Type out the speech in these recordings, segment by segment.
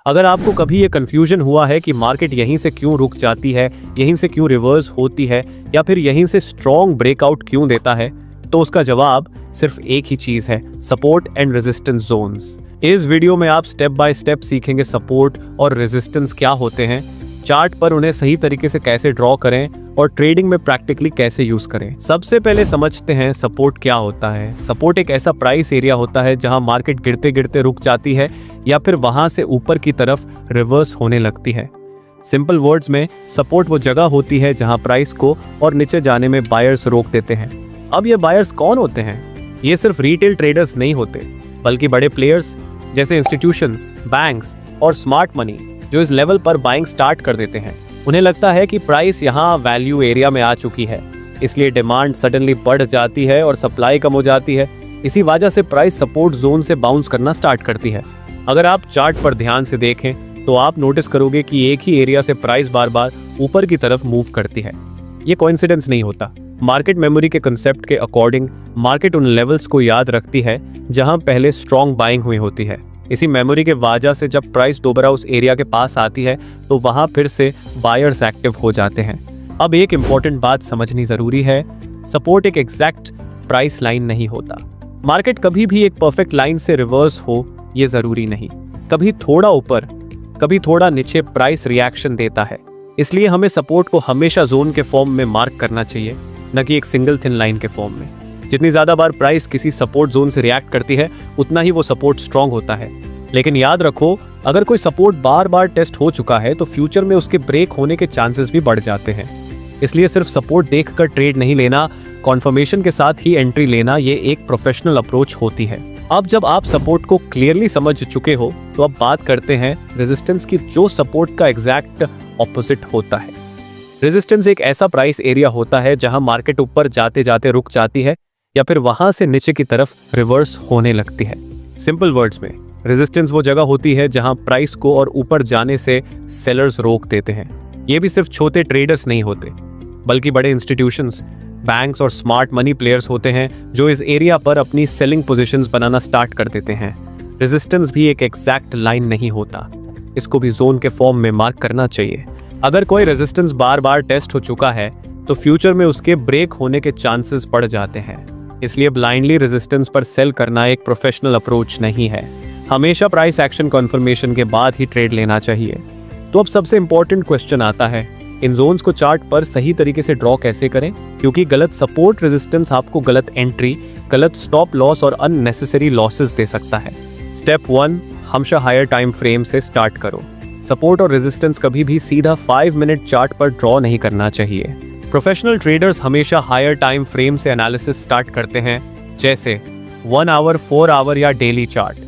अगर आपको कभी ये कंफ्यूजन हुआ है कि मार्केट यहीं से क्यों रुक जाती है, यहीं से क्यों रिवर्स होती है या फिर यहीं से स्ट्रॉन्ग ब्रेकआउट क्यों देता है, तो उसका जवाब सिर्फ एक ही चीज है, सपोर्ट एंड रेजिस्टेंस जोन्स। इस वीडियो में आप स्टेप बाय स्टेप सीखेंगे सपोर्ट और रेजिस्टेंस क्या होते हैं, चार्ट पर उन्हें सही तरीके से कैसे ड्रॉ करें और ट्रेडिंग में प्रैक्टिकली कैसे यूज करें। सबसे पहले समझते हैं सपोर्ट क्या होता है। सपोर्ट एक ऐसा प्राइस एरिया होता है जहां मार्केट गिरते गिरते रुक जाती है या फिर वहां से ऊपर की तरफ रिवर्स होने लगती है। सिंपल वर्ड्स में सपोर्ट वो जगह होती है जहां प्राइस को और नीचे जाने में बायर्स रोक देते हैं। अब ये बायर्स कौन होते हैं? ये सिर्फ रिटेल ट्रेडर्स नहीं होते, बल्कि बड़े प्लेयर्स जैसे इंस्टीट्यूशंस, बैंक्स और स्मार्ट मनी जो इस लेवल पर बाइंग स्टार्ट कर देते हैं। उन्हें लगता है कि प्राइस यहाँ वैल्यू एरिया में आ चुकी है, इसलिए डिमांड सडनली बढ़ जाती है और सप्लाई कम हो जाती है। इसी वजह से प्राइस सपोर्ट जोन से बाउंस करना स्टार्ट करती है। अगर आप चार्ट पर ध्यान से देखें तो आप नोटिस करोगे कि एक ही एरिया से प्राइस बार बार ऊपर की तरफ मूव करती है। ये कोइंसिडेंस नहीं होता। मार्केट मेमोरी के कंसेप्ट के अकॉर्डिंग मार्केट उन लेवल्स को याद रखती है जहां पहले स्ट्रॉन्ग बाइंग हुई होती है। इसी मेमोरी के वजह से जब प्राइस दोबारा उस एरिया के पास आती है तो वहां फिर से बायर्स एक्टिव हो जाते हैं। अब एक इंपॉर्टेंट बात समझनी जरूरी है, सपोर्ट एक एग्जैक्ट प्राइस लाइन नहीं होता। मार्केट कभी भी एक परफेक्ट लाइन से रिवर्स हो ये जरूरी नहीं। कभी थोड़ा ऊपर, कभी थोड़ा नीचे प्राइस रिएक्शन देता है। इसलिए हमें सपोर्ट को हमेशा जोन के फॉर्म में मार्क करना चाहिए, न कि एक सिंगल थिन लाइन के फॉर्म में। जितनी ज्यादा बार प्राइस किसी सपोर्ट जोन से रिएक्ट करती है उतना ही वो सपोर्ट स्ट्रांग होता है। लेकिन याद रखो, अगर कोई सपोर्ट बार बार टेस्ट हो चुका है तो फ्यूचर में उसके ब्रेक होने के चांसेस भी बढ़ जाते हैं। इसलिए सिर्फ सपोर्ट देखकर ट्रेड नहीं लेना, कॉन्फर्मेशन के साथ ही एंट्री लेना ये एक प्रोफेशनल अप्रोच होती है। अब जब आप सपोर्ट को क्लियरली समझ चुके हो तो अब बात करते हैं रेजिस्टेंस की, जो सपोर्ट का एग्जैक्ट ऑपोजिट होता है। रेजिस्टेंस एक ऐसा प्राइस एरिया होता है जहां मार्केट ऊपर जाते जाते रुक जाती है या फिर वहां से नीचे की तरफ रिवर्स होने लगती है। सिंपल वर्ड्स में रेजिस्टेंस वो जगह होती है जहां प्राइस को और ऊपर जाने से सेलर्स रोक देते हैं। ये भी सिर्फ छोटे ट्रेडर्स नहीं होते, बल्कि बड़े इंस्टीट्यूशंस, बैंक्स और स्मार्ट मनी प्लेयर्स होते हैं जो इस एरिया पर अपनी सेलिंग पोजीशंस बनाना स्टार्ट कर देते हैं। रेजिस्टेंस भी एक एग्जैक्ट लाइन नहीं होता, इसको भी जोन के फॉर्म में मार्क करना चाहिए। अगर कोई रेजिस्टेंस बार बार टेस्ट हो चुका है तो फ्यूचर में उसके ब्रेक होने के चांसेस बढ़ जाते हैं। इसलिए ब्लाइंडली रेजिस्टेंस पर सेल करना एक प्रोफेशनल अप्रोच नहीं है। हमेशा प्राइस एक्शन कन्फर्मेशन के बाद ही ट्रेड लेना चाहिए। तो अब सबसे इंपॉर्टेंट क्वेश्चन आता है, इन जोन्स को चार्ट पर सही तरीके से ड्रॉ कैसे करें, क्योंकि गलत सपोर्ट रेजिस्टेंस आपको गलत एंट्री, गलत स्टॉप लॉस और अननेसेसरी लॉसेस दे सकता है। स्टेप 1, हमेशा हायर टाइम फ्रेम से स्टार्ट करो। सपोर्ट और रेजिस्टेंस कभी भी सीधा 5 मिनट चार्ट पर ड्रॉ नहीं करना चाहिए। प्रोफेशनल ट्रेडर्स हमेशा हायर टाइम फ्रेम से एनालिसिस स्टार्ट करते हैं, जैसे 1 आवर, 4 आवर या daily chart.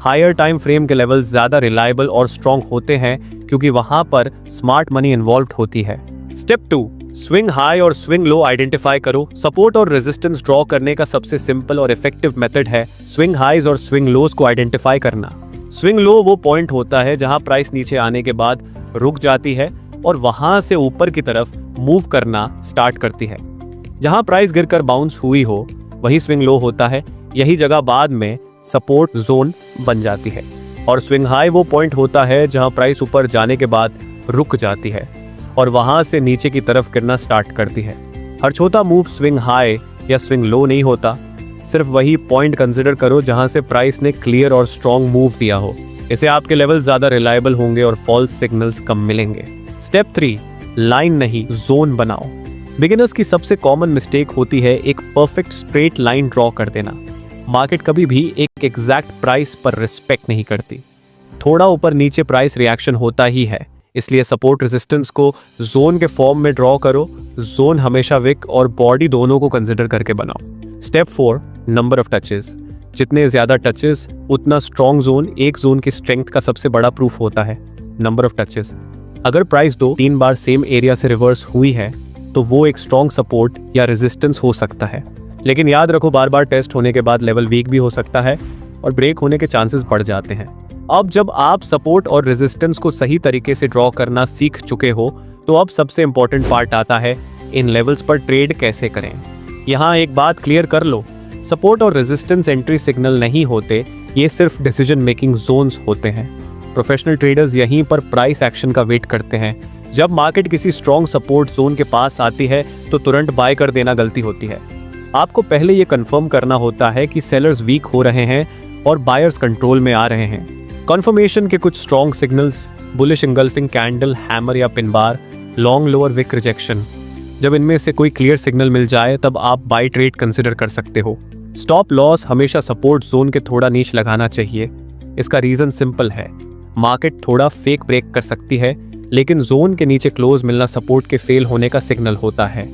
Higher time frame के लेवल ज्यादा रिलायबल और स्ट्रॉन्ग होते हैं क्योंकि वहां पर स्मार्ट मनी इन्वॉल्व होती है। स्टेप 2, स्विंग हाई और स्विंग लो आइडेंटिफाई करो। सपोर्ट और रेजिस्टेंस ड्रॉ करने का सबसे सिंपल और इफेक्टिव मेथड है स्विंग हाइज और स्विंग लोज को आइडेंटिफाई करना। स्विंग लो वो पॉइंट होता है जहां प्राइस नीचे आने के बाद रुक जाती है और वहां से ऊपर की तरफ मूव करना स्टार्ट करती है। जहां प्राइस गिरकर बाउंस हुई हो वही स्विंग लो होता है। यही जगह बाद में सपोर्ट जोन बन जाती है। और स्विंग हाई वो पॉइंट होता है जहां प्राइस ऊपर जाने के बाद रुक जाती है और वहां से नीचे की तरफ गिरना स्टार्ट करती है। हर छोटा मूव स्विंग हाई या स्विंग लो नहीं होता, सिर्फ वही पॉइंट कंसिडर करो जहां से प्राइस ने क्लियर और स्ट्रॉन्ग मूव दिया हो। इससे आपके लेवल ज्यादा रिलायबल होंगे और फॉल्स सिग्नल्स कम मिलेंगे। स्टेप 3, लाइन नहीं जोन बनाओ। बिगिनर्स की सबसे कॉमन मिस्टेक होती है एक परफेक्ट स्ट्रेट लाइन ड्रॉ कर देना। मार्केट कभी भी एक एग्जैक्ट प्राइस पर रिस्पेक्ट नहीं करती। थोड़ा ऊपर नीचे प्राइस रिएक्शन होता ही है। इसलिए सपोर्ट रेजिस्टेंस को जोन के फॉर्म में ड्रॉ करो। जोन हमेशा विक और बॉडी दोनों को कंसिडर करके बनाओ। Step 4, number of touches. जितने ज्यादा टचेस उतना स्ट्रॉन्ग जोन। एक जोन की स्ट्रेंथ का सबसे बड़ा प्रूफ होता है नंबर ऑफ टचेस। अगर प्राइस 2-3 बार सेम एरिया से रिवर्स हुई है तो वो एक स्ट्रॉन्ग सपोर्ट या रेजिस्टेंस हो सकता है। लेकिन याद रखो, बार बार टेस्ट होने के बाद लेवल वीक भी हो सकता है और ब्रेक होने के चांसेस बढ़ जाते हैं। अब जब आप सपोर्ट और रेजिस्टेंस को सही तरीके से ड्रॉ करना सीख चुके हो तो अब सबसे इंपॉर्टेंट पार्ट आता है, इन लेवल्स पर ट्रेड कैसे करें। यहाँ एक बात क्लियर कर लो, सपोर्ट और रेजिस्टेंस एंट्री सिग्नल नहीं होते, ये सिर्फ डिसीजन मेकिंग जोन्स होते हैं। प्रोफेशनल ट्रेडर्स यहीं पर प्राइस एक्शन का वेट करते हैं। जब मार्केट किसी स्ट्रॉन्ग सपोर्ट जोन के पास आती है तो तुरंत बाय कर देना गलती होती है। आपको पहले ये कंफर्म करना होता है कि सेलर्स वीक हो रहे हैं और बायर्स कंट्रोल में आ रहे हैं। कंफर्मेशन के कुछ strong signals, bullish engulfing candle, hammer या pin bar, long lower wick rejection. जब इनमें से कोई क्लियर सिग्नल मिल जाए तब आप बाय ट्रेड कंसिडर कर सकते हो। स्टॉप लॉस हमेशा सपोर्ट जोन के थोड़ा नीचे लगाना चाहिए। इसका रीजन सिंपल है, मार्केट थोड़ा फेक ब्रेक कर सकती है लेकिन जोन के नीचे क्लोज मिलना सपोर्ट के फेल होने का सिग्नल होता है।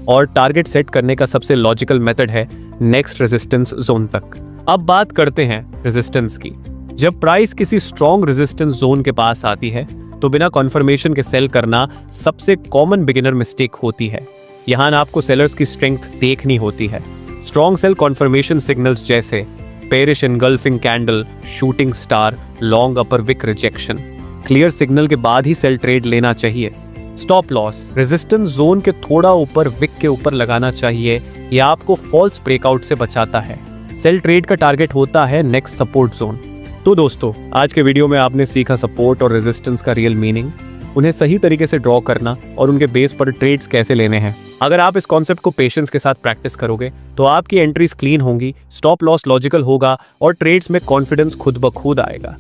और टारगेट सेट करने का सबसे लॉजिकल मेथड है नेक्स्ट रेजिस्टेंस जोन तक। अब बात करते हैं रेजिस्टेंस की। जब प्राइस किसी स्ट्रॉन्ग रेजिस्टेंस जोन के पास आती है तो बिना कॉन्फर्मेशन के सेल करना सबसे कॉमन बिगिनर मिस्टेक होती है। यहाँ आपको सेलर्स की स्ट्रेंथ देखनी होती है। स्ट्रॉन्ग सेल कॉन्फर्मेशन सिग्नल्स जैसे bearish engulfing candle, shooting star, long upper wick rejection, clear signal के बाद ही सेल ट्रेड लेना चाहिए। स्टॉप लॉस रेजिस्टेंस जोन के थोड़ा ऊपर विक के ऊपर लगाना चाहिए, यह आपको फॉल्स ब्रेकआउट से बचाता है। सेल ट्रेड का टारगेट होता है नेक्स्ट सपोर्ट जोन। तो दोस्तों, आज के वीडियो में आपने सीखा सपोर्ट और रेजिस्टेंस का रियल मीनिंग, उन्हें सही तरीके से ड्रॉ करना और उनके बेस पर ट्रेड्स कैसे लेने हैं। अगर आप इस कॉन्सेप्ट को पेशेंस के साथ प्रैक्टिस करोगे तो आपकी एंट्रीज क्लीन होंगी, स्टॉप लॉस लॉजिकल होगा और ट्रेड्स में कॉन्फिडेंस खुद ब खुद आएगा।